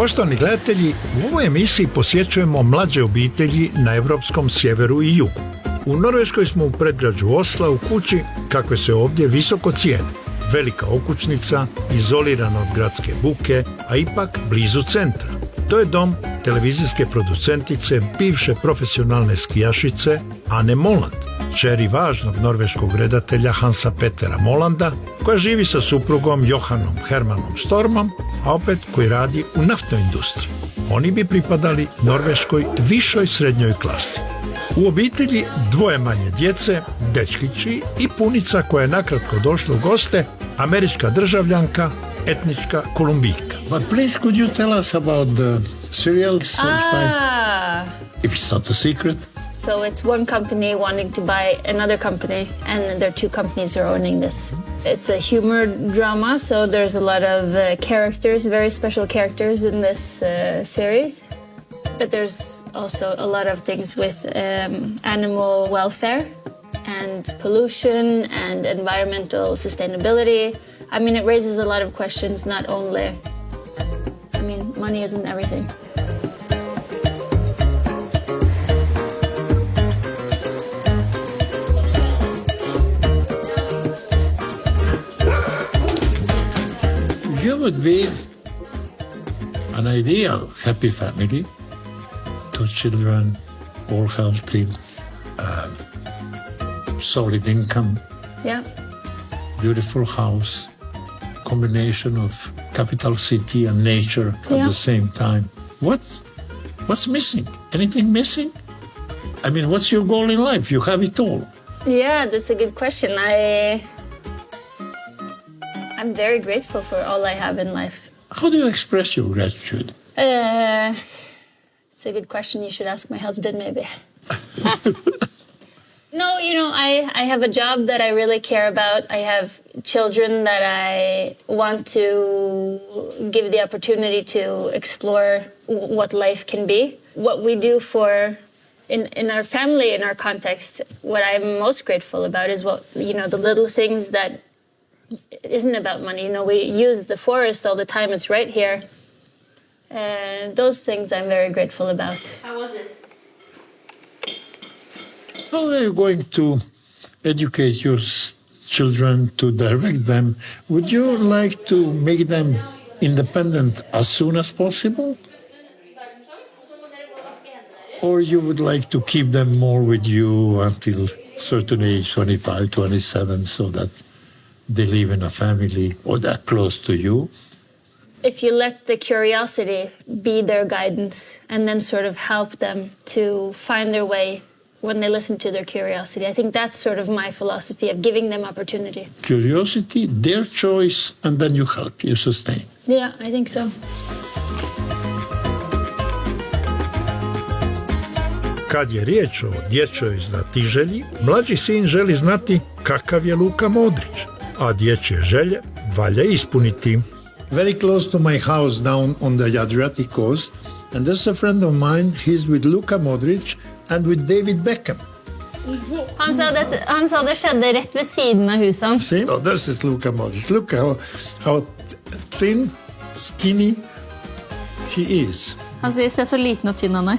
Poštovani gledatelji, u ovoj emisiji posjećujemo mlađe obitelji na evropskom sjeveru i jugu. U Norveškoj smo u predgrađu Osla u kući kakve se ovdje visoko cijene. Velika okućnica, izolirana od gradske buke, a ipak blizu centra. To je dom televizijske producentice, bivše profesionalne skijašice Ane Moland, kćeri važnog norveškog redatelja Hansa Petera Molanda, koja živi sa suprugom Johanom Hermanom Stormom, a opet koji radi u naftnoj industriji. Oni bi pripadali norveškoj višoj srednjoj klasi. U obitelji dvoje manje djece, dečkići i punica koja je nakratko došla u goste, američka državljanka, etnička Kolumbijka. But please could you tell us about the cereals? If it's not a secret. So it's one company wanting to buy another company, and there are two companies who are owning this. It's a humor drama, so there's a lot of characters, very special characters in this series. But there's also a lot of things with animal welfare and pollution and environmental sustainability. I mean, it raises a lot of questions, not only... I mean, money isn't everything. You would be an ideal happy family. 2 children, all healthy, solid income, Yeah. beautiful house, combination of capital city and nature at the same time. What's missing? Anything missing? I mean, what's your goal in life? You have it all. Yeah, that's a good question. I'm very grateful for all I have in life. How do you express your gratitude? It's a good question. You should ask my husband, maybe. No, you know, I have a job that I really care about. I have children that I want to give the opportunity to explore what life can be. What we do in our family, in our context, what I'm most grateful about is the little things that isn't about money. You know, we use the forest all the time. It's right here. Those things I'm very grateful about. How was it? How are you going to educate your children, to direct them? Would you like to make them independent as soon as possible? Or you would like to keep them more with you until certain age, 25, 27, so that they live in a family or they're close to you? If you let the curiosity be their guidance and then sort of help them to find their way when they listen to their curiosity, I think that's sort of my philosophy of giving them opportunity. Curiosity, their choice, and then you help, you sustain. Yeah, I think so. Kad je riječ o dječjoj znatiželji, mlađi sin želi znati kakav je Luka Modrić, a dječje želje valja ispuniti. Very close to my house down on the Adriatic coast, and there's a friend of mine, he's with Luka Modric and with David Beckham. Han sa det skjedde rett ved siden av huset hans. See? Oh, this is Luka Modric. Look how thin, skinny he is. Han ser så liten og tynn han er.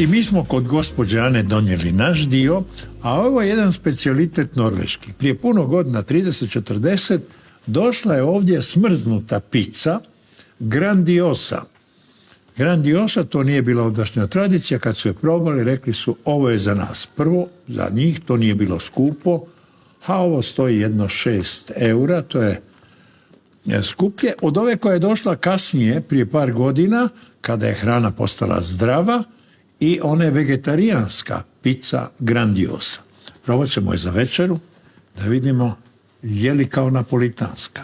I mi smo kod gospođe Ane donijeli naš dio, a ovo je jedan specijalitet norveški. Prije puno godina, 30-40, došla je ovdje smrznuta pizza Grandiosa. Grandiosa, to nije bila ovdašnja tradicija, kad su je probali, rekli su ovo je za nas. Prvo, za njih to nije bilo skupo, a ovo stoji jedno 6 eura, to je skuplje. Od ove koja je došla kasnije, prije par godina, kada je hrana postala zdrava, i ona je vegetarijanska pizza Grandiosa. Probat ćemo je za večeru, da vidimo je li kao napolitanska.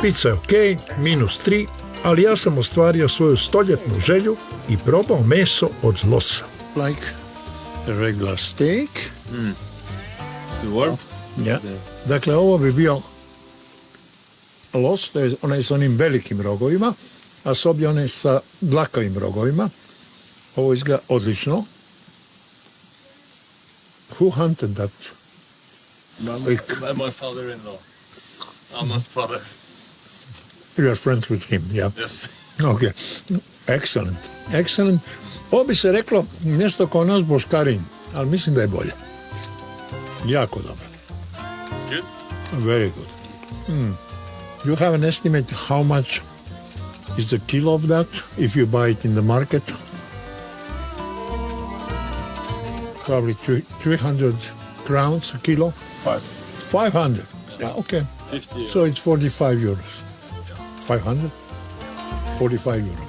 Pizza je okej, -3, ali ja sam ostvario svoju stoljetnu želju i probao meso od losa. Like a regular steak. To warm? Ja. Dakle, ovo bi bio los, to je onaj s onim velikim rogovima, a sobi onaj sa dlakavim rogovima. Ovo izgleda odlično. Who hunted that? My father-in-law. Anna's father. You are friends with him, yeah. Yes. Okay. Excellent. Excellent. Ovo bi se reklo nešto kao naš boškarin, ali mislim da je bolje. Jako dobro. It's good. Very good. You have an estimate how much is a kilo of that if you buy it in the market? Probably 300 crowns a kilo. 500. Yeah, okay. 50. So it's 45 euros. 500? 45 euros.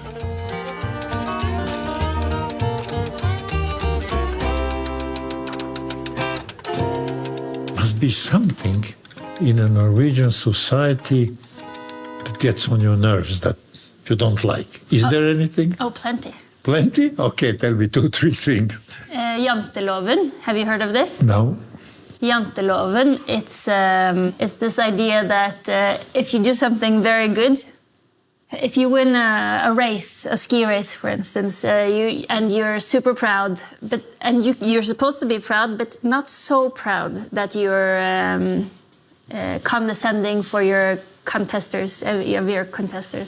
Must be something in a Norwegian society that gets on your nerves that you don't like. Is there anything? Oh, plenty. Plenty? Okay, tell me 2, 3 things. Janteloven, have you heard of this? No? Janteloven, it's this idea that if you do something very good, if you win a race, a ski race, for instance, you're super proud, you're supposed to be proud, but not so proud that you're condescending for your contesters.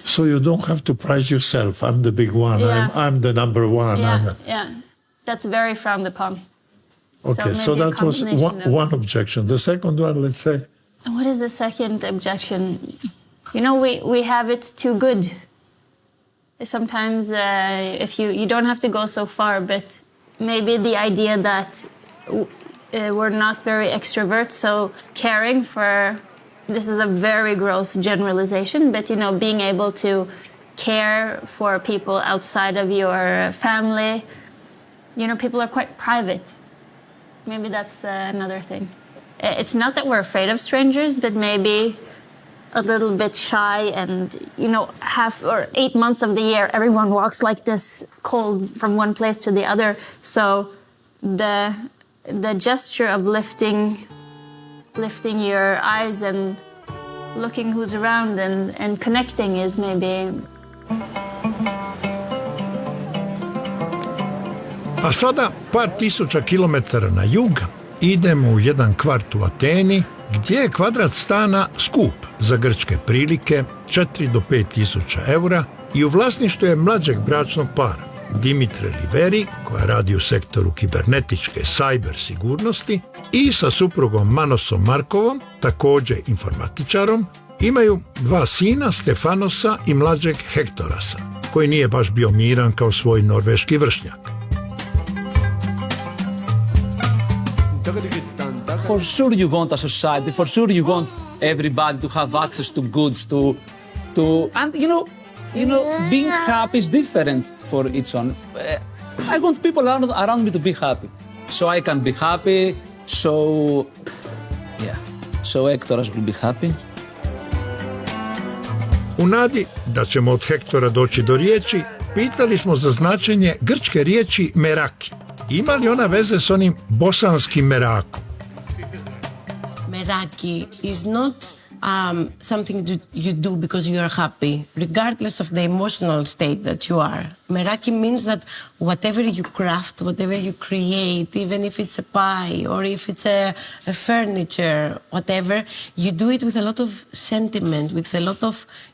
So you don't have to prize yourself. I'm the big one. Yeah. I'm the number one. Yeah, that's very frowned upon. Okay, so maybe a that was combination of- one objection. The second one, let's say, And what is the second objection? You know, we have it too good. Sometimes if you don't have to go so far, but maybe the idea that we're not very extrovert, so caring for, this is a very gross generalization, but you know, being able to care for people outside of your family, you know, people are quite private. Maybe that's another thing. It's not that we're afraid of strangers, but maybe a little bit shy, and you know, 8 months of the year everyone walks like this, cold from one place to the other. So the gesture of lifting your eyes and looking who's around and connecting is maybe. A sada, par tisuća kilometara na jug, idemo u jedan kvart u Ateni, gdje je kvadrat stana skup za grčke prilike, 4 do 5 tisuća eura, i u vlasništvu je mlađeg bračnog para, Dimitre Liveri, koja radi u sektoru kibernetičke cyber sigurnosti, i sa suprugom Manosom Markovom, također informatičarom, imaju 2 sina, Stefanosa i mlađeg Hektorasa, koji nije baš bio miran kao svoj norveški vršnjak. For sure you want a society, for sure you want everybody to have access to goods, and you know, being happy is different for each one. I want people around me to be happy, so I can be happy, so Hector will be happy. U nadi da ćemo od Hektora doći do riječi, pitali smo za značenje grčke riječi meraki. Ima li ona veze s onim bosanskim merakom? Meraki is not something that you do because you are happy, regardless of the emotional state that you are. Meraki means that whatever you craft, whatever you create, even if it's a pie or if it's a furniture, whatever, you do it with a lot of sentiment,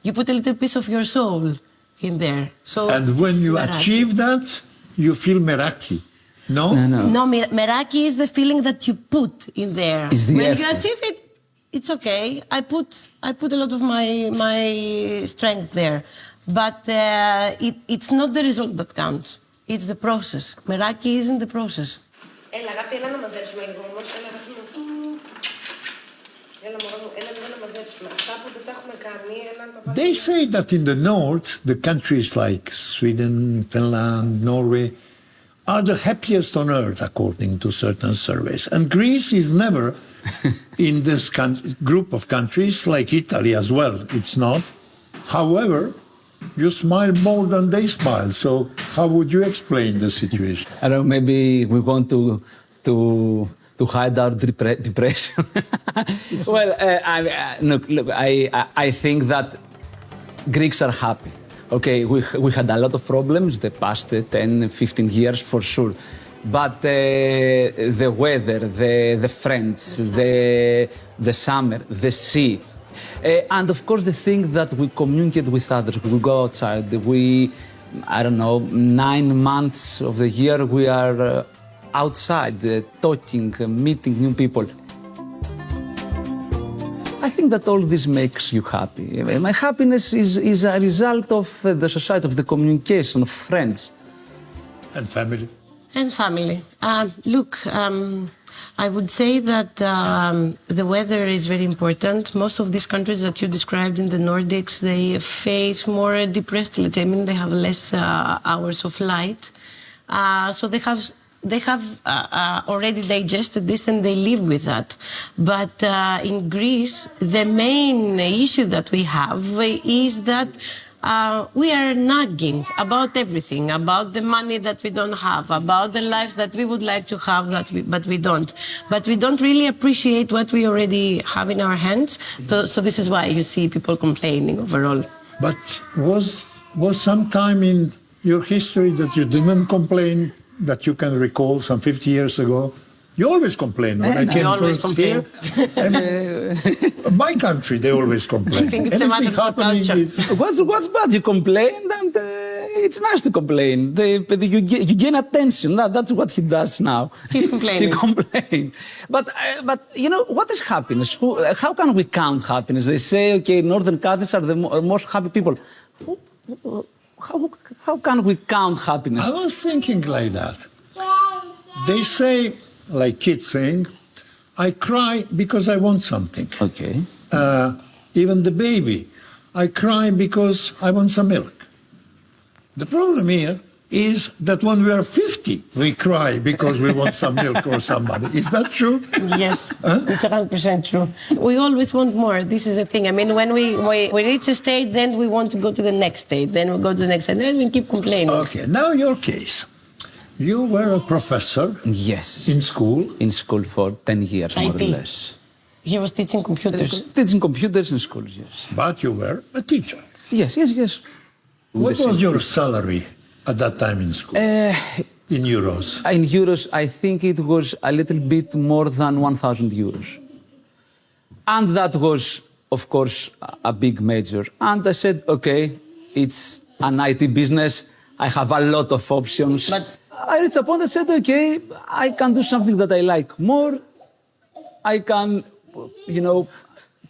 you put a little piece of your soul in there. So and when this is you Meraki. achieve that, you feel meraki. No? No, Meraki is the feeling that you put in there. It's the when you effort. achieve it, it's okay. I put a lot of my strength there, but it's not the result that counts. It's the process. Meraki is in the process. Έλα, αγάπη, έλα να μαζέψουμε λίγο. Έλα, αγάπη μου. Έλα, μωρό μου, έλα λίγο να μαζέψουμε. Αυτά που δεν τα έχουμε κάνει, έλα να τα βάλουμε. They say that in the north, the countries like Sweden, Finland, Norway, are the happiest on earth, according to certain surveys. And Greece is never in this group of countries, like Italy as well. It's not. However, You smile more than they smile. So how would you explain the situation? I don't know, maybe we want to hide our depression. Well, I think that Greeks are happy. Okay, we had a lot of problems the past 10, 15 years for sure. But the weather, the friends, the summer, the sea, and of course the thing that we communicate with others, we go outside, I don't know, 9 months of the year we are outside, talking, meeting new people. I think that all this makes you happy. My happiness is a result of the society, of the communication, of friends. And family? And family. Look, I would say that the weather is very important. Most of these countries that you described in the Nordics, they face more depressed, let's say, I mean, they have less hours of light. So they have already digested this and they live with that. But in Greece, the main issue that we have is that we are nagging about everything, about the money that we don't have, about the life that we would like to have, but we don't. But we don't really appreciate what we already have in our hands. So this is why you see people complaining overall. But was some time in your history that you didn't complain, that you can recall some 50 years ago? You always complain. When I came first here, my country, they always complain. I think it's a matter Anything of happening culture. is... What's bad? You complain, and it's nice to complain. You gain attention. That's what he does now. He's complaining. He complains. But you know, what is happiness? How can we count happiness? They say, okay, northern countries are the most happy people. How can we count happiness? I was thinking like that. They say, like kids saying, I cry because I want something. Okay. Even the baby, I cry because I want some milk. The problem here is that when we are 50, we cry because we want some milk or somebody. Is that true? Yes, it's 100% true. We always want more. This is the thing. I mean, when we reach a state, then we want to go to the next state. Then we go to the next state. Then we keep complaining. Okay, now your case. You were a professor Yes. in school. In school for 10 years, more or IT. less. He was teaching computers. Teaching computers in school, yes. But you were a teacher. Yes. What was your salary at that time in school? In euros? In euros, I think it was a little bit more than 1,000 euros. And that was, of course, a big major. And I said, okay, it's an IT business. I have a lot of options. But I reached a point and said, okay, I can do something that I like more. I can,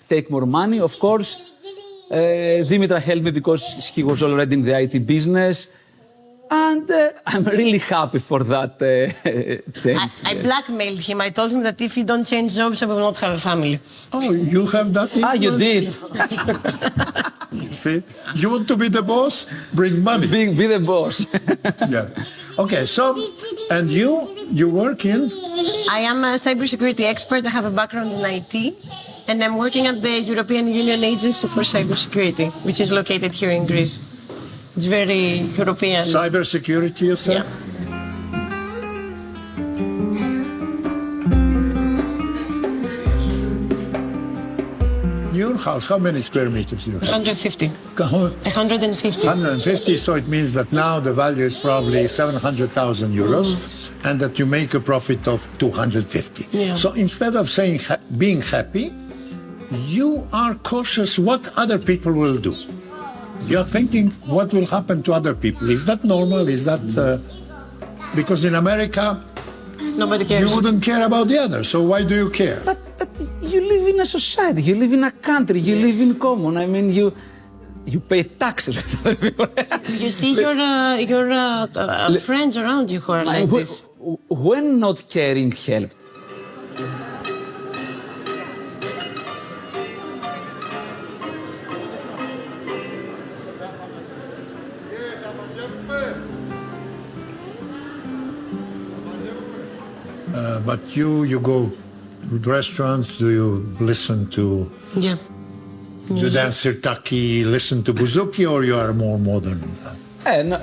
take more money, of course. Dimitra helped me because he was already in the IT business. And I'm really happy for that change. I blackmailed him. I told him that if you don't change jobs, I will not have a family. Oh, you have that influence? You did. See, you want to be the boss? Bring money. Be the boss. Yeah. Okay, so, and you work in? I am a cybersecurity expert. I have a background in IT. And I'm working at the European Union Agency for Cybersecurity, which is located here in Greece. It's very European. Cybersecurity, you said? Yeah. Your house, how many square meters do you have? 150. 150. 150, so it means that now the value is probably 700,000 euros and that you make a profit of 250. Yeah. So instead of saying being happy, you are cautious what other people will do. You're thinking what will happen to other people. Is that normal? Is that... because in America, Nobody cares. you wouldn't care about the others, so why do you care? But you live in a society, you live in a country, you live in common. I mean, you pay taxes. You see your friends around you who are like this. When not caring helped? But you go to restaurants, do you listen to... Yeah. You dance sirtaki, listen to bouzouki, or you are more modern? No,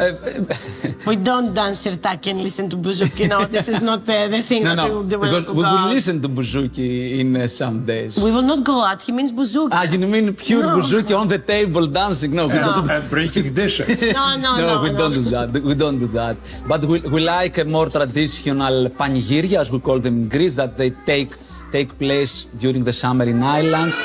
We don't dance sirtaki and listen to bouzouki. No, this is not the thing that we will do. because we will listen to bouzouki in some days. We will not go out. He means bouzouki. You mean pure No. bouzouki on the table dancing? No, we don't. And breaking dishes. No, We don't do that. We don't do that. But we like a more traditional panegyria, as we call them in Greece, that they take place during the summer in islands.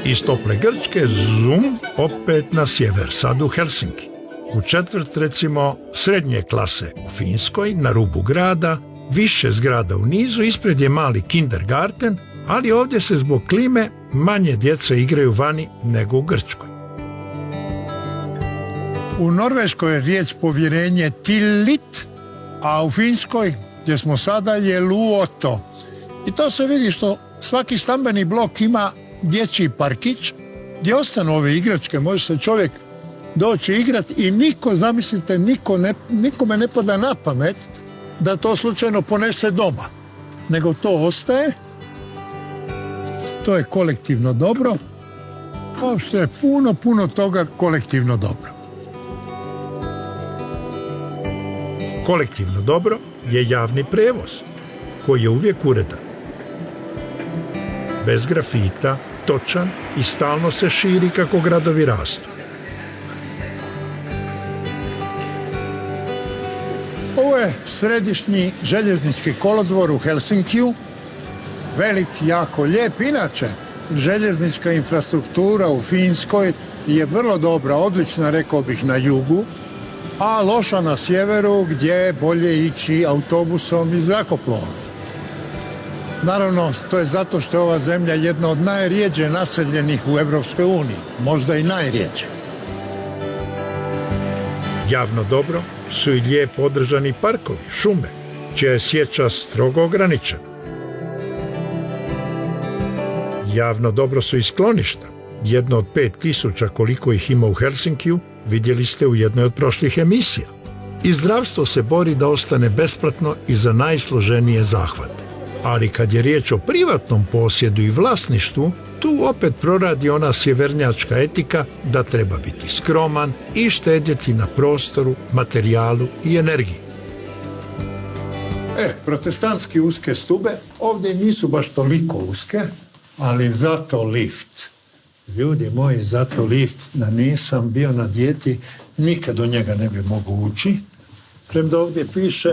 Iz tople Grčke zoom opet na sjever, sad u Helsinki. U četvrt recimo srednje klase u Finskoj, na rubu grada, više zgrada u nizu, ispred je mali kindergarten, ali ovdje se zbog klime manje djece igraju vani nego u Grčkoj. U Norveškoj je riječ povjerenje tillit, a u Finskoj, gdje smo sada, je luoto. I to se vidi što svaki stambeni blok ima dječji parkić, gdje ostanu ove igračke, može se čovjek doći igrati i niko, zamislite, nikome ne pada na pamet da to slučajno ponese doma. Nego to ostaje, to je kolektivno dobro, kao što je puno toga kolektivno dobro. Kolektivno dobro je javni prevoz, koji je uvijek uredan. Bez grafita, točan i stalno se širi kako gradovi rastu. Ovo je središnji željeznički kolodvor u Helsinkiju, velik, jako lijep. Inače, željeznička infrastruktura u Finskoj je vrlo dobra, odlična, rekao bih, na jugu, a loša na sjeveru, gdje je bolje ići autobusom i zrakoplovom. Naravno, to je zato što je ova zemlja jedna od najrjeđe naseljenih u Europskoj uniji, možda i najrjeđe. Javno dobro su i lijepo održani parkovi, šume, čija je sječa strogo ograničena. Javno dobro su i skloništa, jedno od 5000 koliko ih ima u Helsinkiju, vidjeli ste u jednoj od prošlih emisija. I zdravstvo se bori da ostane besplatno i za najsloženije zahvate. Ali kad je riječ o privatnom posjedu i vlasništvu, tu opet proradi ona sjevernjačka etika da treba biti skroman i štedjeti na prostoru, materijalu i energiji. Protestantski uske stube ovdje nisu baš toliko uske, ali zato lift. Ljudi moji, zato lift, da nisam bio na dijeti, nikad u njega ne bi mogao ući. Premda ovdje piše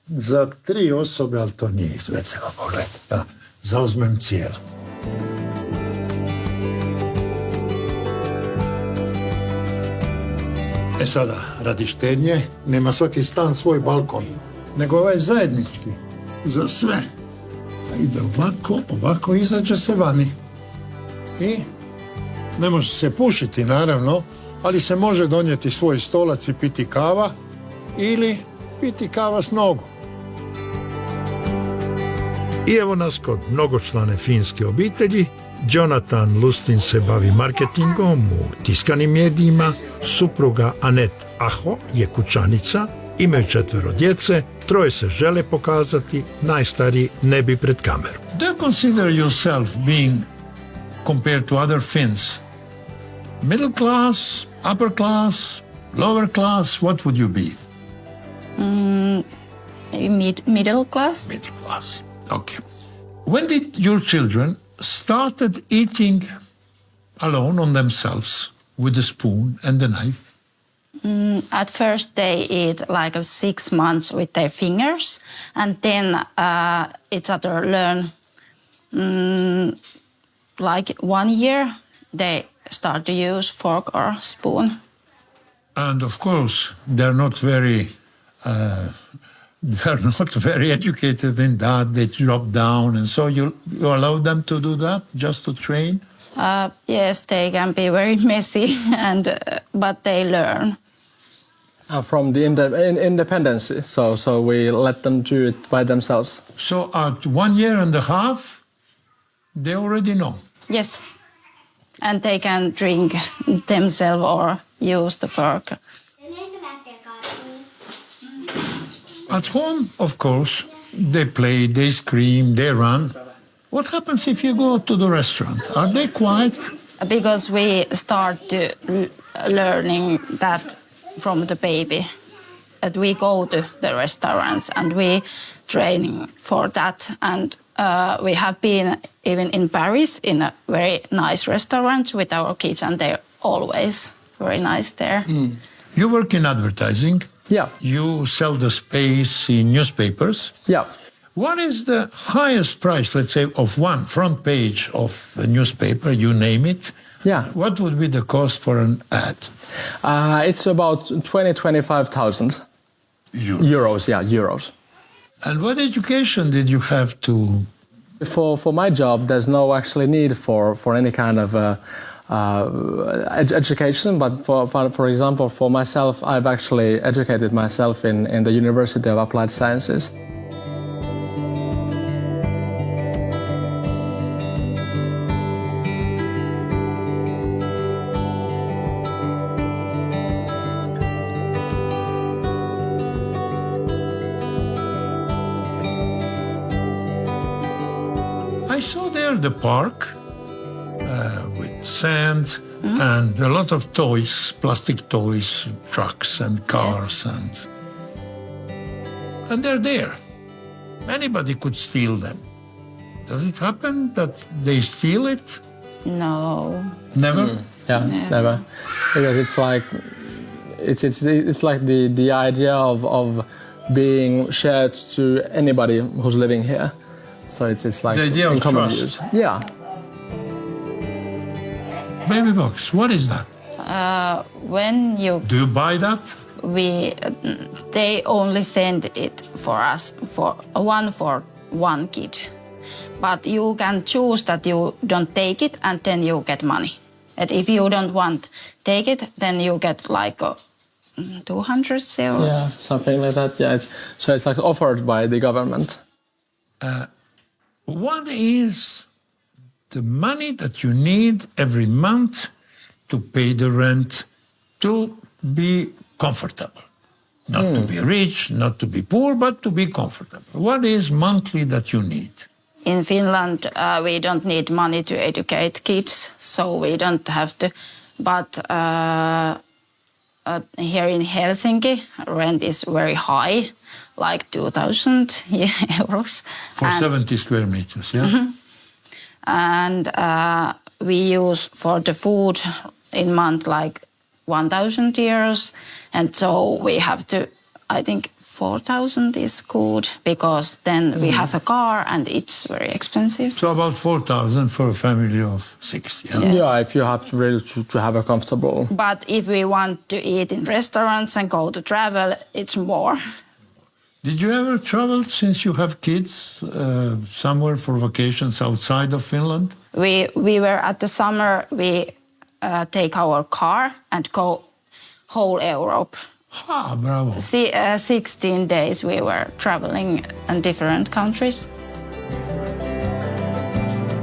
za 3 osobe, ali to nije izvedeno, pogledajte, da zauzmem cijelo. Sada, radi štednje, nema svaki stan svoj balkon, nego ovaj zajednički, za sve. Da ide ovako, izađe se vani. I ne može se pušiti, naravno, ali se može donijeti svoj stolac i piti kava ili piti kava s nogom. I evo nas kod mnogočlane finske obitelji. Jonathan Lustin se bavi marketingom u tiskanim medijima, supruga Anet Aho je kućanica, imaju 4 djece, 3 se žele pokazati, najstariji ne bi pred kameru. Do you consider yourself being, compared to other Finns, middle class, upper class, lower class? What would you be? Middle class. Middle class. Okay. When did your children started eating alone on themselves with a spoon and a knife? At first, they eat like 6 months with their fingers, and then each other learn. Like 1 year, they start to use fork or spoon. And of course, they're not very educated in that. They drop down, and so you allow them to do that just to train. Yes, they can be very messy, but they learn. from the independence. So we let them do it by themselves. So at 1 year and a half, they already know. Yes. And they can drink themselves or use the fork. At home, of course, they play, they scream, they run. What happens if you go to the restaurant? Are they quiet? Because we start to learning that from the baby. That we go to the restaurants and we training for that. And we have been even in Paris in a very nice restaurant with our kids, and they're always very nice there. You work in advertising. Yeah. You sell the space in newspapers. Yeah. What is the highest price, let's say, of one front page of a newspaper, you name it? Yeah. What would be the cost for an ad? It's about 25,000 euros. Yeah, euros. And what education did you have to... For my job, there's no actually need for any kind of education, but for example, for myself, I've actually educated myself in the University of Applied Sciences. I saw there the park with sand and a lot of toys, plastic toys, trucks and cars, and they're there. Anybody could steal them. Does it happen that they steal it? No. Never? Yeah, never. Because it's like the idea of being shared to anybody who's living here. So it's like the idea of in common trust. use. Yeah. Baby box, what is that? When you Do you buy that? they only send it for us for one kid, but you can choose that you don't take it and then you get money. And if you don't want take it, then you get like 200 euros. Yeah, something like that. Yeah, so it's like offered by the government. What is the money that you need every month to pay the rent, to be comfortable? Not to be rich, not to be poor, but to be comfortable. What is monthly that you need? In Finland, we don't need money to educate kids, so we don't have to. But here in Helsinki, rent is very high, like 2,000 euros. For 70 square meters, yeah? And we use for the food in month like 1,000 euros. And so we have to, I think 4,000 is good, because then we have a car and it's very expensive. So about 4,000 for a family of 6, yeah? Yes. Yeah, if you have to really to have a comfortable. But if we want to eat in restaurants and go to travel, it's more. Did you ever travel, since you have kids, somewhere for vacations outside of Finland? We were at the summer, we take our car and go whole Europe. Ah, bravo. 16 days we were traveling in different countries.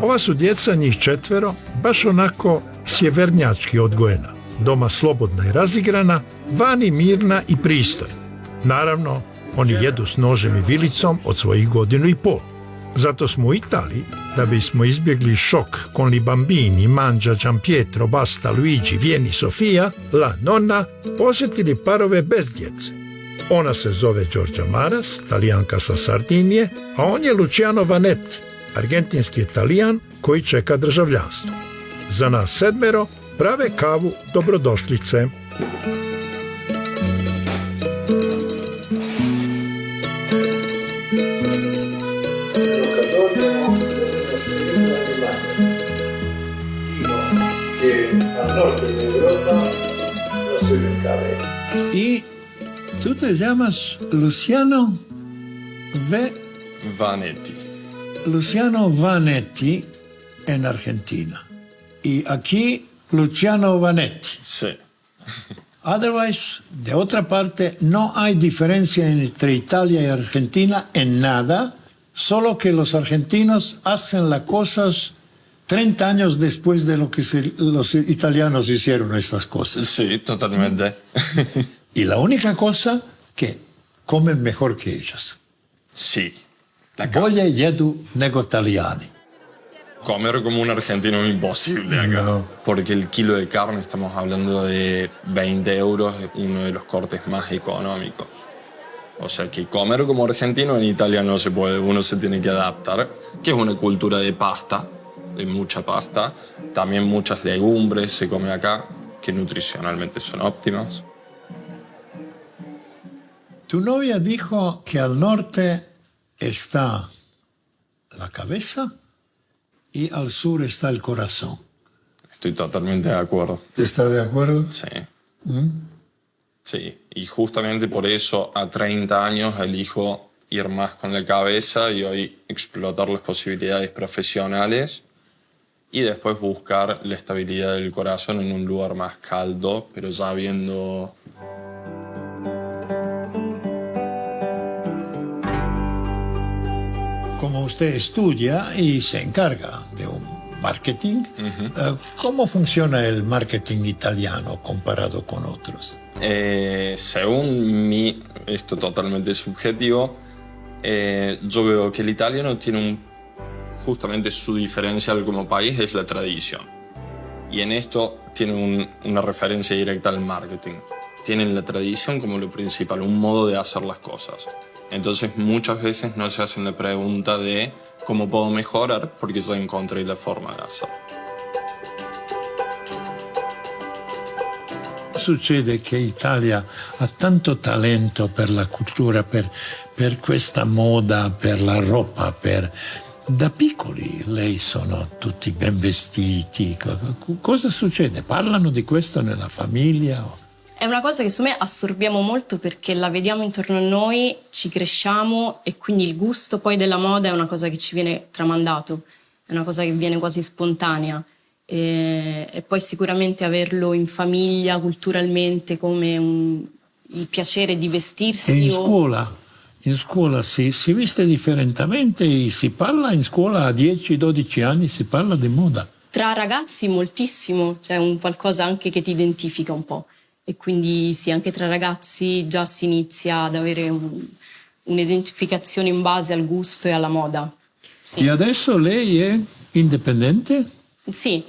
Ova su djeca, njih 4, baš onako sjevernjački odgojena. Doma slobodna i razigrana, vani mirna i pristojna. Naravno, oni jedu s nožem i vilicom od svojih 1,5 godina. Zato smo u Italiji, da bismo izbjegli šok con li bambini, Mangia, Gianpietro, Basta, Luigi, Vieni, Sofia, la nonna, posjetili parove bez djece. Ona se zove Giorgia Maras, Talijanka sa Sardinije, a on je Luciano Vanetti, argentinski Italijan koji čeka državljanstvo. Za nas 7 prave kavu dobrodošlice. Y tú te llamas Luciano Vanetti. Luciano Vanetti en Argentina. Y aquí Luciano Vanetti. Sí. Otherwise, de otra parte, no hay diferencia entre Italia y Argentina en nada, solo que los argentinos hacen las cosas 30 años después de lo que los italianos hicieron estas cosas. Sí, totalmente. Y la única cosa que comen mejor que ellos. Sí. Voglia e jedu nego italiani. Comer como un argentino es imposible acá. No. Porque el kilo de carne, estamos hablando de 20 euros, es uno de los cortes más económicos. O sea que comer como argentino en Italia no se puede, uno se tiene que adaptar, que es una cultura de pasta, de mucha pasta. También muchas legumbres se come acá, que nutricionalmente son óptimas. Tu novia dijo que al norte está la cabeza y al sur está el corazón. Estoy totalmente de acuerdo. ¿Estás de acuerdo? Sí. Sí, y justamente por eso a 30 años elijo ir más con la cabeza y hoy explotar las posibilidades profesionales y después buscar la estabilidad del corazón en un lugar más caldo, pero ya viendo... Como usted estudia y se encarga de un marketing, ¿cómo funciona el marketing italiano comparado con otros? Según mí, esto totalmente subjetivo, yo veo que el italiano tiene justamente su diferencial como país es la tradición. Y en esto tiene una referencia directa al marketing. Tienen la tradición como lo principal, un modo de hacer las cosas. Entonces muchas veces no se hacen la pregunta de cómo puedo mejorar porque ya encontré la forma de hacerlo. Succede che Italia ha tanto talento per la cultura, per questa moda, per la roba, da piccoli lei sono tutti ben vestiti. Cosa succede? Parlano di questo nella famiglia? È una cosa che secondo me assorbiamo molto perché la vediamo intorno a noi, ci cresciamo e quindi il gusto poi della moda è una cosa che ci viene tramandato, è una cosa che viene quasi spontanea. E poi sicuramente averlo in famiglia, culturalmente, come il piacere di vestirsi. E in scuola si veste differentemente, si parla in scuola a 10-12 anni, si parla di moda. Tra ragazzi moltissimo, c'è un qualcosa anche che ti identifica un po'. E quindi sì, anche tra ragazzi già si inizia ad avere un'identificazione in base al gusto e alla moda. Sì. E adesso lei è indipendente? Sì,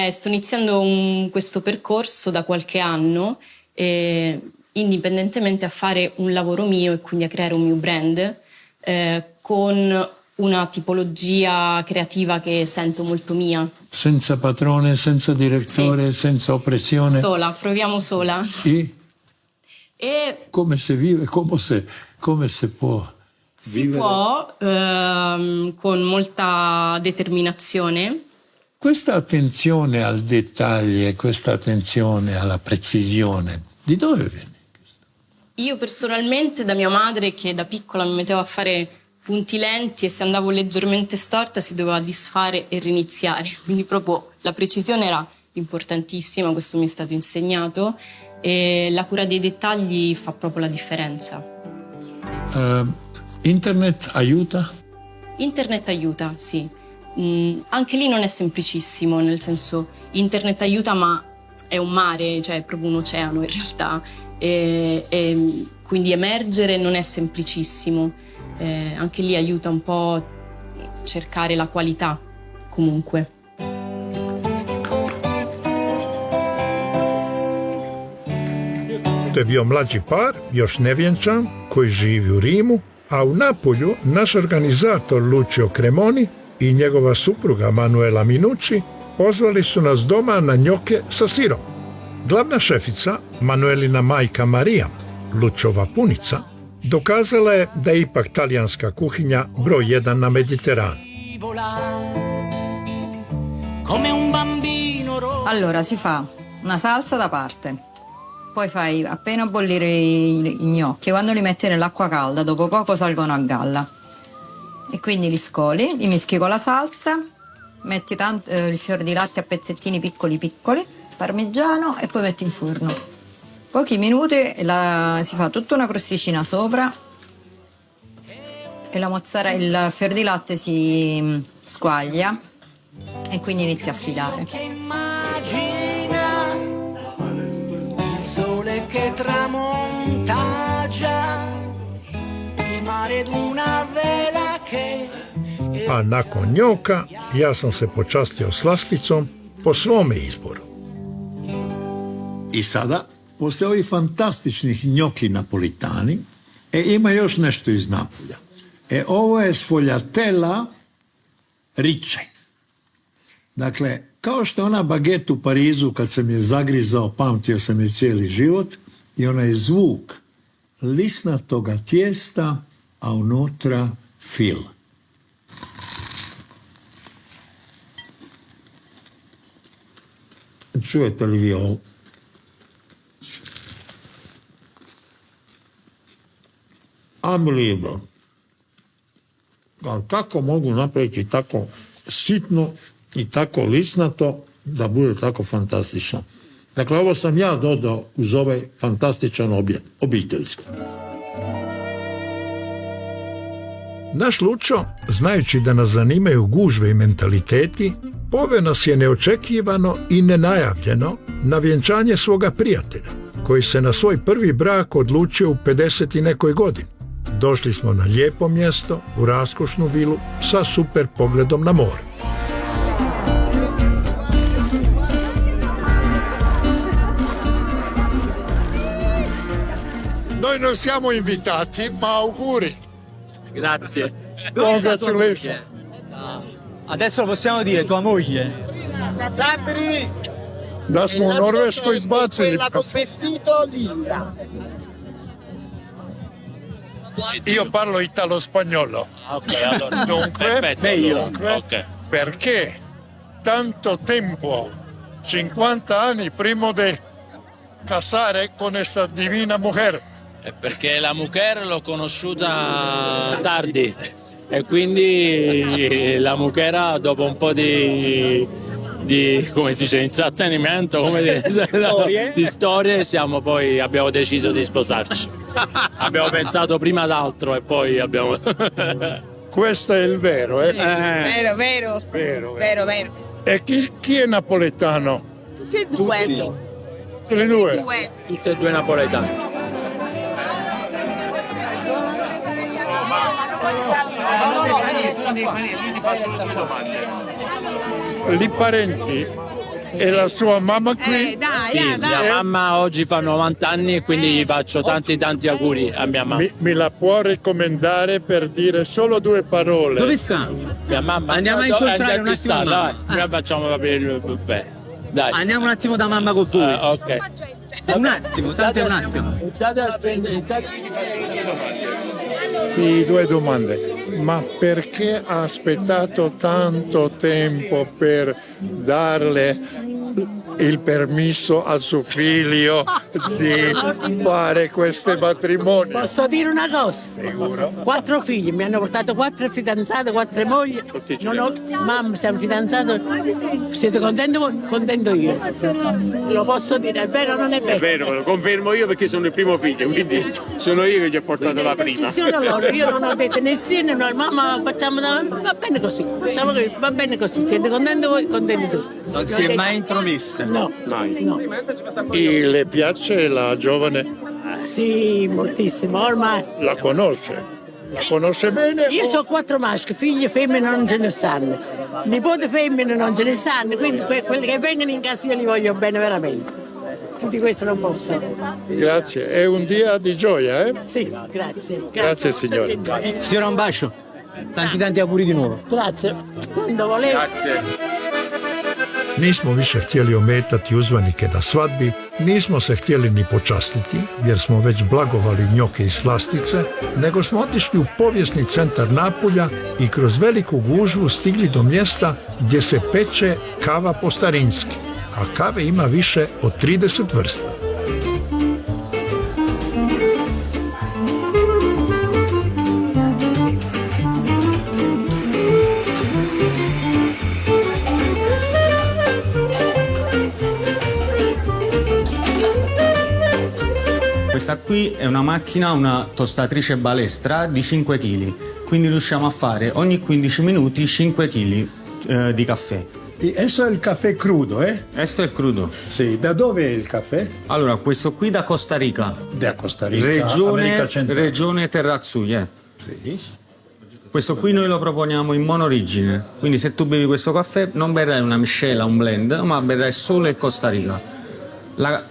sto iniziando questo percorso da qualche anno, indipendentemente a fare un lavoro mio e quindi a creare un mio brand con una tipologia creativa che sento molto mia. Senza padrone, senza direttore, sì. Senza oppressione? Sola, proviamo sola. E come si vive, come si può si vivere? Può con molta determinazione. Questa attenzione al dettaglio e questa attenzione alla precisione, di dove viene? Io personalmente da mia madre, che da piccola mi metteva a fare punti lenti e se andavo leggermente storta si doveva disfare e riniziare, quindi proprio la precisione era importantissima, questo mi è stato insegnato e la cura dei dettagli fa proprio la differenza. Internet aiuta? Internet aiuta, sì. Anche lì non è semplicissimo, nel senso internet aiuta ma è un mare, cioè è proprio un oceano in realtà e quindi emergere non è semplicissimo. Anche lì aiuta un po' a cercare la qualità comunque. To je bio mlađi par, još nevjenčan, koji živi u Rimu, a u Napolju naš organizator Lucio Cremoni i njegova supruga Manuela Minucci pozvali su nas doma na njoke sa sirom. Glavna šefica, Manuelina majka Marija, Lučova punica, dokazala je da je ipak talijanska kuhinja broj 1 na Mediteranu. Allora si fa una salsa da parte, poi fai appena bollire i gnocchi, quando li metti nell'acqua calda dopo poco salgono a galla e quindi li scoli, li mischi con la salsa, metti il fiore di latte a pezzettini piccoli piccoli, parmigiano e poi metti in forno. Pochi minuti si fa tutta una crosticina sopra e la mozzarella, il fior di latte si squaglia e quindi inizia a filare. Immagina il sole che tramonta già, il mare d'una vela che... A nakon njoka ja sam se počastio slasticom po svome izboru. I sada, poslije ovih fantastičnih njoki napolitani, ima još nešto iz Napulja. Ovo je sfogliatella ricce. Dakle, kao što je ona baget u Parizu kad sam je zagrizao, pamtio sam je cijeli život, i onaj zvuk lisnatoga tijesta, a unutra fil. Čujete li vi ovo? Unbelievable. Ali kako mogu napraviti tako sitno i tako lisnato da bude tako fantastično? Dakle, ovo sam ja dodao uz ovaj fantastičan obiteljski. Naš Lučo, znajući da nas zanimaju gužve i mentaliteti, poveo nas je neočekivano i nenajavljeno na vjenčanje svoga prijatelja, koji se na svoj prvi brak odlučio u 50 i nekoj godini. Došli smo na lijepo mjesto, u raskošnu vilu sa super pogledom na more. Noi non siamo invitati, ma auguri. Grazie. Congratulations. Adesso lo possiamo dire, tua moglie. Sabri! Da smo u Norveškoj izbacili. vestito linda. Io parlo italo-spagnolo. Ok, allora. Dunque, Perfetto. Meglio. Ok. Perché tanto tempo, 50 anni prima di casare con questa divina mujer? Perché la mujer l'ho conosciuta tardi e quindi la mujer dopo un po' di come si dice, intrattenimento, come di storie, abbiamo deciso di sposarci. Abbiamo pensato prima ad altro e poi abbiamo... Questo è il vero, eh? Vero. E chi è napoletano? Tutti e due. Tutte e due? Tutte e due napoletani. Li parenti e la sua mamma qui? Sì, mia mamma oggi fa 90 anni e quindi gli faccio tanti auguri a mia mamma. Mi la può raccomandare per dire solo 2 parole? Dove sta? Mia mamma. Andiamo a incontrare un attimo mamma. Noi facciamo capire il beh. Dai. Andiamo un attimo da mamma con voi. Ok. Un attimo, tanto è un attimo. Sì, 2 domande. Ma perché ha aspettato tanto tempo per darle il permesso a suo figlio di fare questo matrimonio? Posso dire una cosa? Sicuro? 4 figli, mi hanno portato 4 fidanzate, 4 mogli. Mamma, siamo fidanzati. Siete contenti voi? Contento io. Lo posso dire, è vero o non è vero? È vero, lo confermo io perché sono il primo figlio, quindi sono io che gli ho portato la prima. Sono loro, io non ho detto nessuno, noi mamma facciamo va bene così, va bene così, siete contenti voi, contenti tutti. Non si è mai intromessa? No. Mai. No. E le piace la giovane? Sì, moltissimo, ormai. La conosce? La conosce bene? Io ho 4 maschi, figli femmine non ce ne sanno. Nipote femmine non ce ne sanno, quindi quelli che vengono in casa io li voglio bene veramente. Tutti questi non posso. Grazie, è un dia di gioia, eh? Sì, grazie. Grazie signore. Signora, un bacio. Tanti auguri di nuovo. Grazie. Quando volevo. Grazie. Nismo više htjeli ometati uzvanike na svadbi, nismo se htjeli ni počastiti, jer smo već blagovali njoke i slastice, nego smo otišli u povijesni centar Napulja i kroz veliku gužvu stigli do mjesta gdje se peče kava po starinski, a kave ima više od 30 vrsta. qui è una macchina, una tostatrice balestra di 5 kg, quindi riusciamo a fare ogni 15 minuti 5 kg di caffè. E questo è il caffè crudo, eh? Questo è il crudo. Sì, da dove è il caffè? Allora, questo qui da Costa Rica. Da Costa Rica, America Centrale. Regione Terrazzuia. Sì. Questo qui noi lo proponiamo in monorigine, quindi se tu bevi questo caffè non berrai una miscela, un blend, ma berrai solo il Costa Rica. La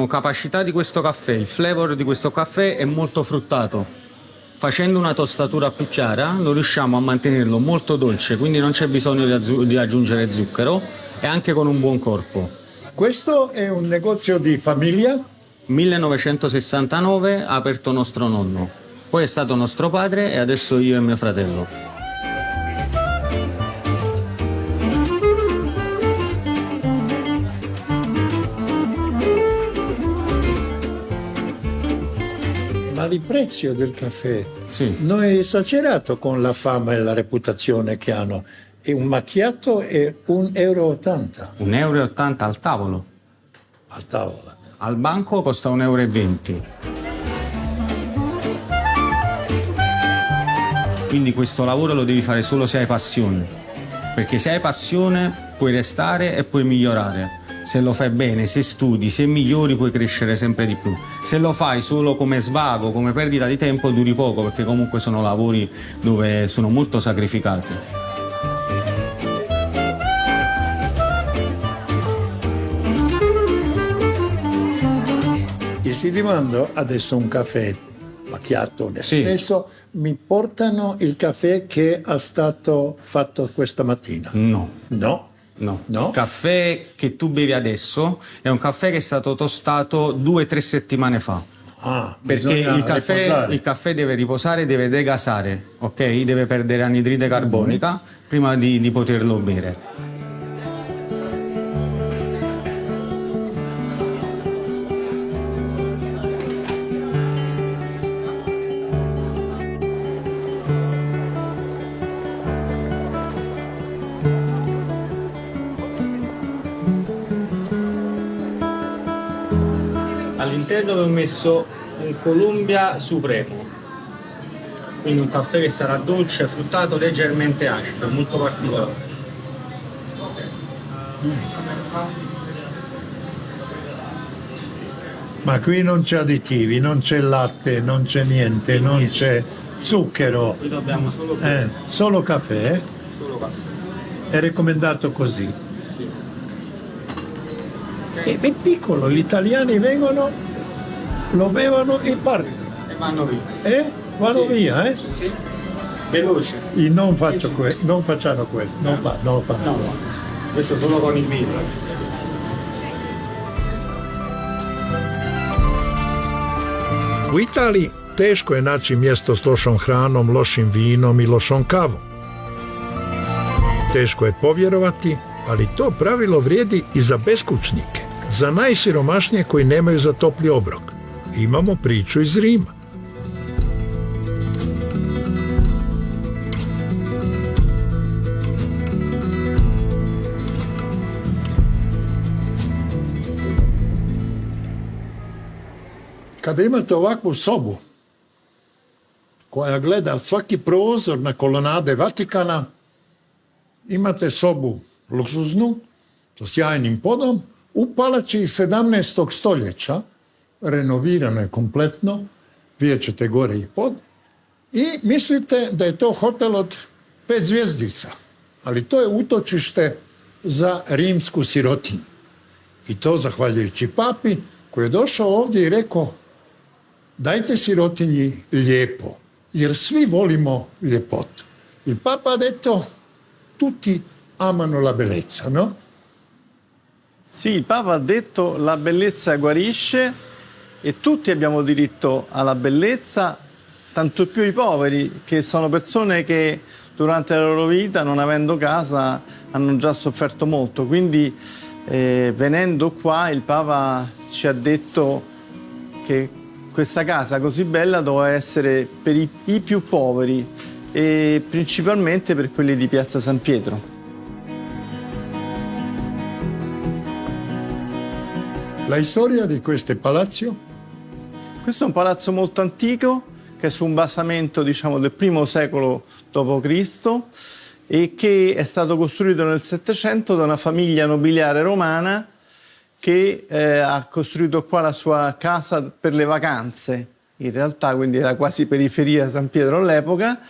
capacità di questo caffè, il flavor di questo caffè è molto fruttato. Facendo una tostatura più chiara lo riusciamo a mantenerlo molto dolce, quindi non c'è bisogno di aggiungere zucchero e anche con un buon corpo. Questo è un negozio di famiglia? 1969 ha aperto nostro nonno, poi è stato nostro padre e adesso io e mio fratello. Ma il prezzo del caffè sì. non è esagerato con la fama e la reputazione che hanno. E un macchiato è €1,80. €1,80 al tavolo. Al tavolo. Al banco costa €1,20. Quindi questo lavoro lo devi fare solo se hai passione, perché se hai passione puoi restare e puoi migliorare. Se lo fai bene, se studi, se migliori puoi crescere sempre di più. Se lo fai solo come svago, come perdita di tempo, duri poco, perché comunque sono lavori dove sono molto sacrificati. E se ti mando adesso un caffè macchiato, un espresso, mi portano il caffè che è stato fatto questa mattina? No. No? No. Il caffè che tu bevi adesso è un caffè che è stato tostato 2-3 settimane fa. Perché il caffè deve riposare, deve degasare, ok? Deve perdere anidride carbonica prima di poterlo bere. All'interno ho messo un Columbia Supremo, quindi un caffè che sarà dolce, fruttato, leggermente acido, molto particolare. Ma qui non c'è additivi, non c'è latte, non c'è niente, non c'è zucchero. Qui dobbiamo solo solo caffè? Solo caffè. È raccomandato così. È piccolo, gli italiani vengono, lo bevono e partono. E vanno via. Vanno via, eh? Sì. Veloce. Io non faccio questo, non facciamo questo, non fa. No, questo solo con il vino. U Italiji teško je naći mjesto s lošom hranom, lošim vinom i lošom kavom. Teško je povjerovati, ali to pravilo vrijedi i za beskućnike, za najsiromašnije koji nemaju za topli obrok. Imamo priču iz Rima. Kada imate ovakvu sobu koja gleda svaki prozor na kolonade Vatikana, imate sobu luksuznu sa sjajnim podom u palači iz 17. stoljeća, renovirano je kompletno, vidjet ćete gore i pod, i mislite da je to hotel od 5 zvjezdica, ali to je utočište za rimsku sirotinju. I to zahvaljujući papi koji je došao ovdje i rekao: dajte sirotinji lijepo, jer svi volimo ljepotu. Il Papa ha detto: tutti amano la bellezza, no? Sì, il Papa ha detto la bellezza guarisce e tutti abbiamo diritto alla bellezza, tanto più i poveri, che sono persone che durante la loro vita, non avendo casa, hanno già sofferto molto. Quindi venendo qua il Papa ci ha detto che questa casa così bella doveva essere per i più poveri e principalmente per quelli di Piazza San Pietro. La storia di questo palazzo Questo è un palazzo molto antico che è su un basamento, diciamo, del I secolo d.C. e che è stato costruito nel Settecento da una famiglia nobiliare romana che ha costruito qua la sua casa per le vacanze, in realtà, quindi era quasi periferia San Pietro all'epoca,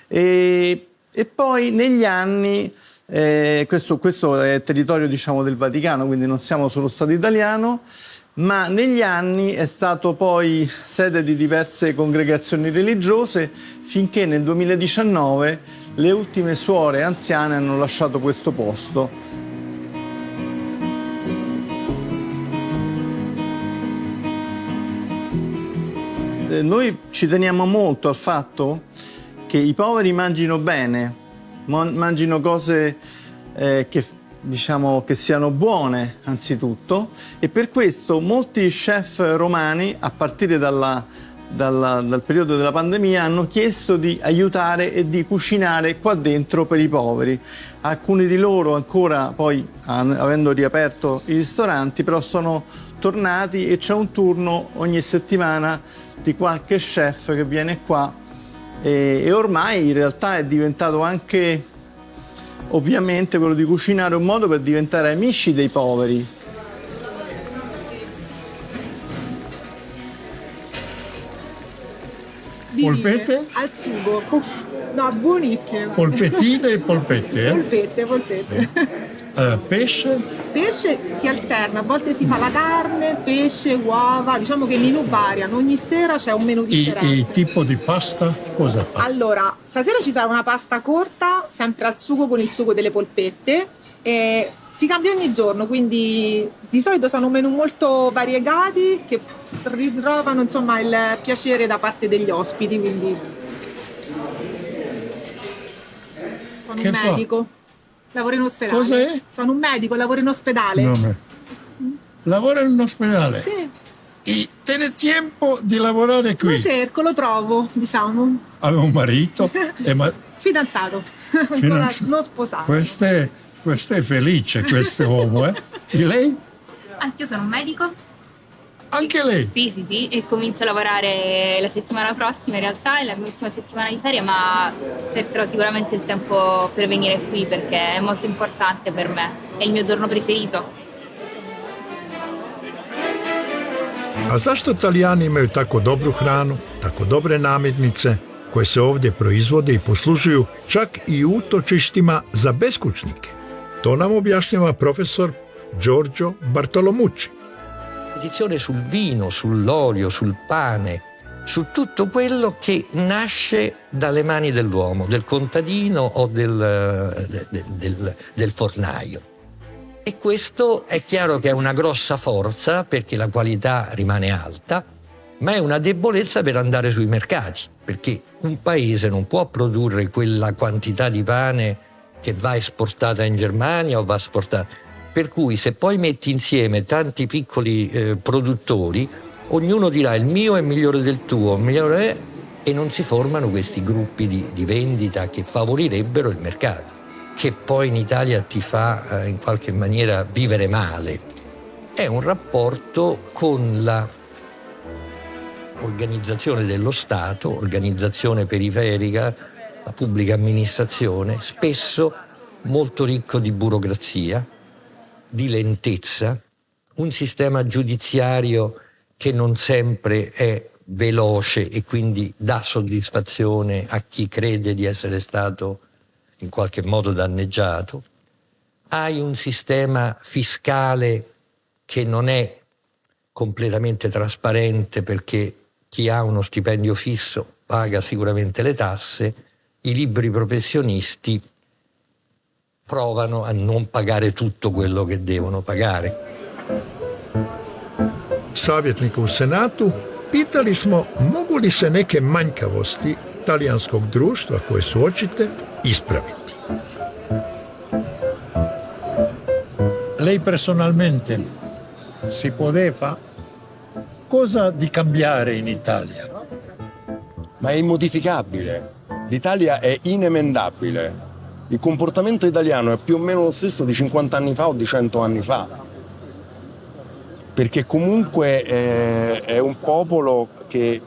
e poi negli anni, questo è territorio, diciamo, del Vaticano, quindi non siamo sullo Stato italiano, ma negli anni è stato poi sede di diverse congregazioni religiose, finché nel 2019 le ultime suore anziane hanno lasciato questo posto. Noi ci teniamo molto al fatto che i poveri mangino bene, mangino cose che, diciamo, che siano buone anzitutto, e per questo molti chef romani, a partire dal periodo della pandemia, hanno chiesto di aiutare e di cucinare qua dentro per i poveri. Alcuni di loro ancora poi, avendo riaperto i ristoranti, però sono tornati e c'è un turno ogni settimana di qualche chef che viene qua e ormai in realtà è diventato anche, ovviamente, quello di cucinare un modo per diventare amici dei poveri. Polpette? Al sugo. No, buonissime. Polpettine e polpette? Polpette. Sì. Pesce? Pesce si alterna, a volte si fa la carne, pesce, uova, diciamo che i menù variano, ogni sera c'è un menù differente. Il tipo di pasta cosa fa? Allora, stasera ci sarà una pasta corta, sempre al sugo con il sugo delle polpette, e si cambia ogni giorno, quindi di solito sono menù molto variegati che ritrovano, insomma, il piacere da parte degli ospiti, quindi sono Che un fa? medico. Lavoro in ospedale. Cos'è? Sono un medico, lavoro in ospedale. No, lavora in un ospedale? Sì. E tiene tempo di lavorare qui? Lo cerco, lo trovo, diciamo. Aveva un marito? Fidanzato. Ancora non sposato. Questo è felice, questo uomo, eh? E lei? Anch'io sono un medico. Anche lei? Sì, e comincio a lavorare la settimana prossima, in realtà è la mia ultima settimana di ferie, ma cercherò sicuramente il tempo per venire qui perché è molto importante per me, è il mio giorno preferito. A zašto Talijani imaju tako dobru hranu, tako dobre namirnice, koje se ovdje proizvode i poslužuju čak i u utočištima za beskućnike? To nam objašnjava profesor Giorgio Bartolomucci. Tradizione sul vino, sull'olio, sul pane, su tutto quello che nasce dalle mani dell'uomo, del contadino o del fornaio. E questo è chiaro che è una grossa forza perché la qualità rimane alta, ma è una debolezza per andare sui mercati, perché un paese non può produrre quella quantità di pane che va esportata in Germania o va esportata. Per cui se poi metti insieme tanti piccoli produttori, ognuno dirà il mio è migliore del tuo, e non si formano questi gruppi di vendita che favorirebbero il mercato, che poi in Italia ti fa in qualche maniera vivere male. È un rapporto con la organizzazione dello Stato, organizzazione periferica, la pubblica amministrazione, spesso molto ricco di burocrazia, di lentezza, un sistema giudiziario che non sempre è veloce e quindi dà soddisfazione a chi crede di essere stato in qualche modo danneggiato. Hai un sistema fiscale che non è completamente trasparente perché chi ha uno stipendio fisso paga sicuramente le tasse, i liberi professionisti provano a non pagare tutto quello che devono pagare. Savjetnika u Senatu pitali smo mogu li se neke manjkavosti talijanskog društva koje su očite ispraviti. Lei personalmente si poteva cosa di cambiare in Italia? Ma è immodificabile. L'Italia è inemendabile. Il comportamento italiano è più o meno lo stesso di 50 anni fa o di 100 anni fa. perché comunque è un popolo che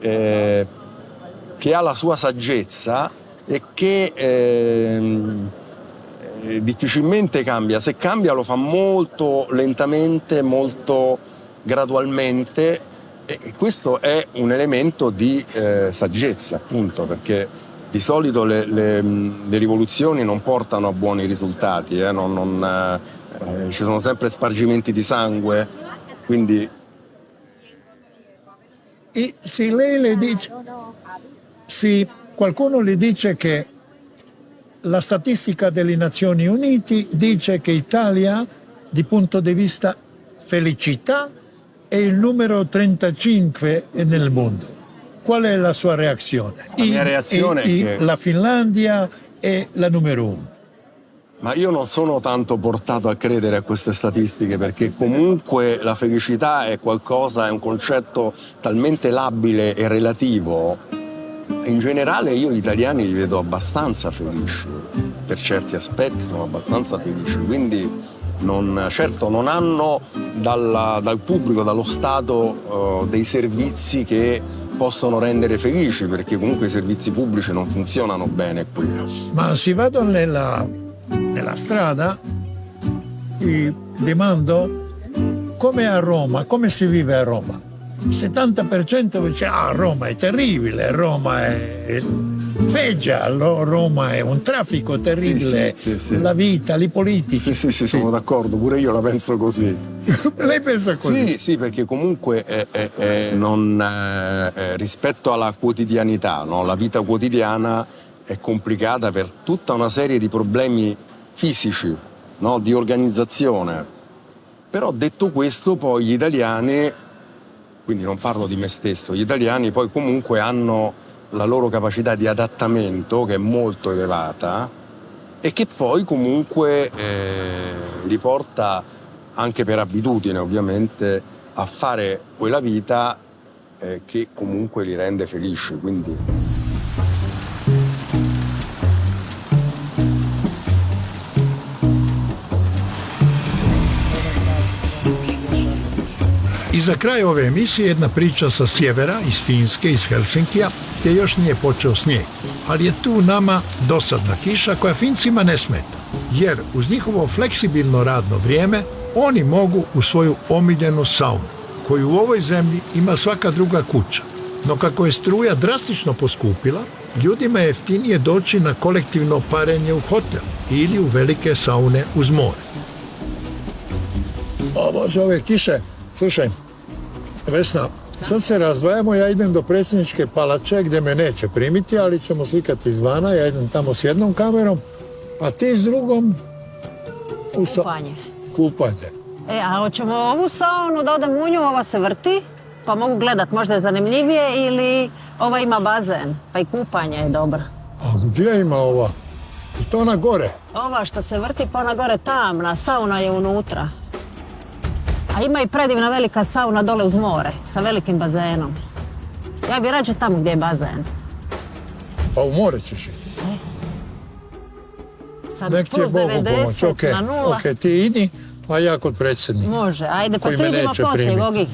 ha la sua saggezza e che difficilmente cambia. Se cambia lo fa molto lentamente, molto gradualmente, e questo è un elemento di saggezza, appunto, perché di solito le rivoluzioni non portano a buoni risultati, ci sono sempre spargimenti di sangue, quindi... E se lei le dice, se qualcuno le dice che la statistica delle Nazioni Unite dice che Italia, di punto di vista felicità, è il numero 35 nel mondo, qual è la sua reazione? La mia reazione è che... La Finlandia è la numero 1. Ma io non sono tanto portato a credere a queste statistiche, perché comunque la felicità è qualcosa, è un concetto talmente labile e relativo. In generale io gli italiani li vedo abbastanza felici, per certi aspetti sono abbastanza felici, quindi certo non hanno dal pubblico, dallo Stato dei servizi che possono rendere felici, perché comunque i servizi pubblici non funzionano bene qui. Ma si vado nella strada e domando come a Roma, come si vive a Roma. Il 70% dice Roma è terribile, Roma è peggio, Roma è un traffico terribile, sì. la vita, i politici. Sì, sono d'accordo, pure io la penso così. Lei pensa così? Sì, perché comunque rispetto alla quotidianità, no? La vita quotidiana è complicata per tutta una serie di problemi fisici, no? Di organizzazione. Però detto questo, poi gli italiani, quindi non parlo di me stesso, gli italiani poi comunque hanno la loro capacità di adattamento che è molto elevata e che poi comunque li porta, anche per abitudine ovviamente, a fare quella vita che comunque li rende felici. Quindi... I za kraj ove emisije jedna priča sa sjevera, iz Finske, iz Helsinkija, gdje još nije počeo snijeg. Ali je tu nama dosadna kiša koja Fincima ne smeta, jer uz njihovo fleksibilno radno vrijeme oni mogu u svoju omiljenu saunu, koju u ovoj zemlji ima svaka druga kuća. No kako je struja drastično poskupila, ljudima je jeftinije doći na kolektivno parenje u hotel ili u velike saune uz more. O Bože, ove kiše. Slušaj, Vesna, sad se razdvajamo, ja idem do predsjedničke palače gdje me neće primiti, ali ćemo slikati izvana, ja idem tamo s jednom kamerom, a ti s drugom kupanje. A hoćemo ovu saunu da odem u nju, ova se vrti, pa mogu gledat, možda je zanimljivije, ili ova ima bazen, pa i kupanje je dobro. A gdje ima ova? I to ona gore? Ova što se vrti, pa ona gore tamna, sauna je unutra. A ima i predivna velika sauna dole uz more, sa velikim bazenom. Ja bi rađe tamo gdje je bazen. Pa u more ćeš ići? Sad nek ti je plus Bogu 90 pomoć, na 0. Ok, ti idi, a ja kod predsjednika. Može, ajde, pa koji me stigimo neće poslije, primiti. Gogi.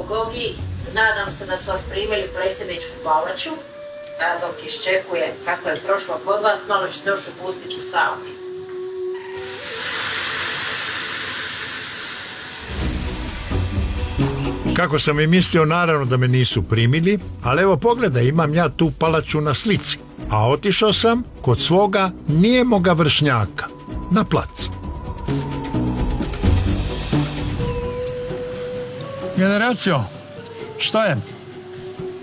Gogi, nadam se da su vas primili u predsjedničku palaču, a dok iščekuje kako je prošlo kod vas, malo ću se još upustiti u sauni. Kako sam i mislio, naravno da me nisu primili, ali evo pogledaj, imam ja tu palaču na slici, a otišao sam kod svoga nijemoga vršnjaka, na plac. Generacijo, šta je?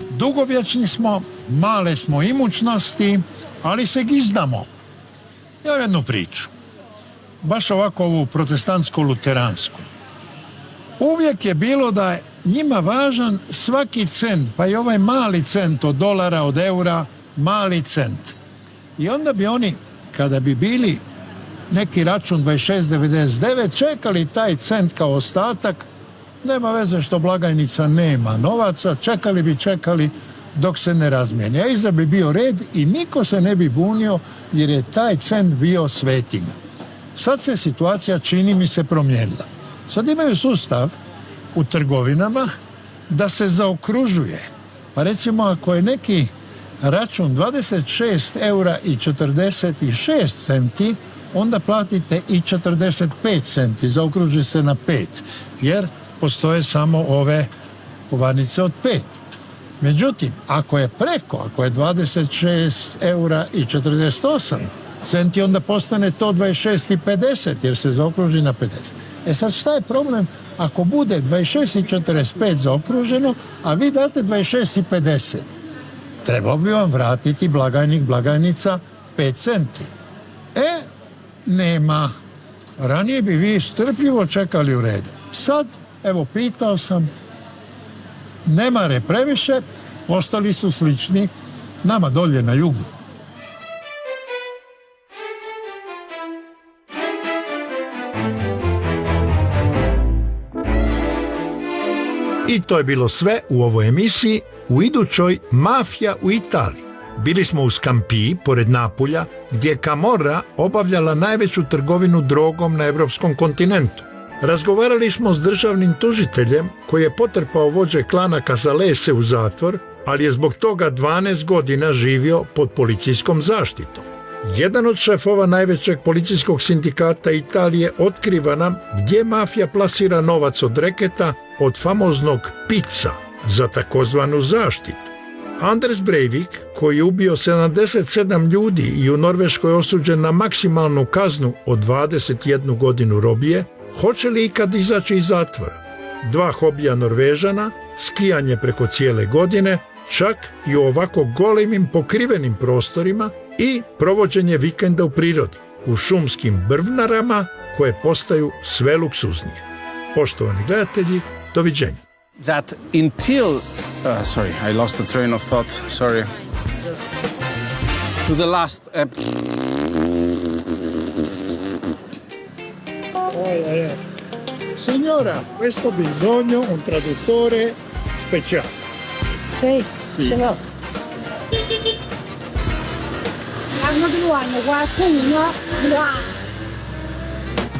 Dugovječni smo, male smo imućnosti, ali se gizdamo. Ja jednu priču, baš ovako ovu protestantsko-luteransku. Uvijek je bilo da je njima važan svaki cent, pa i ovaj mali cent od dolara, od eura, mali cent. I onda bi oni, kada bi bili neki račun 26,99, čekali taj cent kao ostatak nema veze što blagajnica nema novaca, čekali bi čekali dok se ne razmijeni. A iza bi bio red i niko se ne bi bunio jer je taj cent bio svetinja. Sad se situacija, čini mi se, promijenila. Sad imaju sustav u trgovinama da se zaokružuje. Pa recimo ako je neki račun 26 eura i 46 centi, onda platite i 45 centi, zaokruži se na 5, jer postoje samo ove kovanice od 5. Međutim, ako je 26 eura i 48 centi, onda postane to 26 i 50, jer se zaokruži na 50. E sad šta je problem ako bude 26 i 45 zaokruženo, a vi date 26 i 50? Trebao bi vam vratiti blagajnik, blagajnica 5 centi. Nema. Ranije bi vi strpljivo čekali u redu. Sad, evo, pitao sam, ne mare previše, postali su slični nama dolje na jugu. I to je bilo sve u ovoj emisiji. U idućoj Mafija u Italiji. Bili smo u Scampii, pored Napulja, gdje je Camorra obavljala najveću trgovinu drogom na evropskom kontinentu. Razgovarali smo s državnim tužiteljem koji je potrpao vođe klana Casalese u zatvor, ali je zbog toga 12 godina živio pod policijskom zaštitom. Jedan od šefova najvećeg policijskog sindikata Italije otkriva nam gdje mafija plasira novac od reketa od famoznog pizza za takozvanu zaštitu. Anders Breivik, koji je ubio 77 ljudi i u Norveškoj osuđen na maksimalnu kaznu od 21 godinu robije, hoće li ikad izaći iz zatvora? 2 hobija Norvežana, skijanje preko cijele godine, čak i u ovako golemim pokrivenim prostorima i provođenje vikenda u prirodi, u šumskim brvnarama koje postaju sve luksuznije. Poštovani gledatelji, doviđenja. That until, sorry, I lost the train of thought, sorry. To the last... Signora, questo bisogno un traduttore speciale. Sì, ce l'ho. Hanno 2 anni, qualcuno?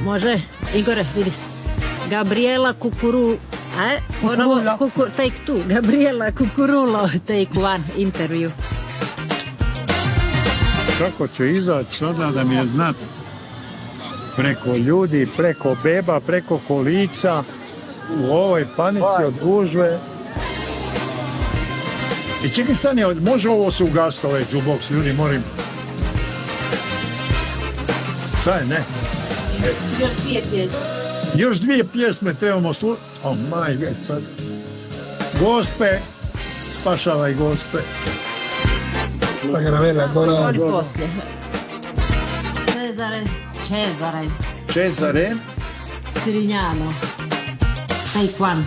Može, Igore, vidi se. Gabriela Kukurullo, take 2. Gabriela Kukurullo, take 1, interview. Kako će izaći sada da mi je znat? Preko ljudi, preko beba, preko kolica, u ovoj panici od gužve. I čekaj stani, može ovo se ugasiti, ovaj jukebox, ljudi, molim. Šta je, ne? Još 2 pjesme. Još 2 pjesme trebamo slušati. Oh my god. Gospe, spašavaj Gospe. Pa Gravela, Oni poslije. Cesare. Cesare. Sirignano. Take 1.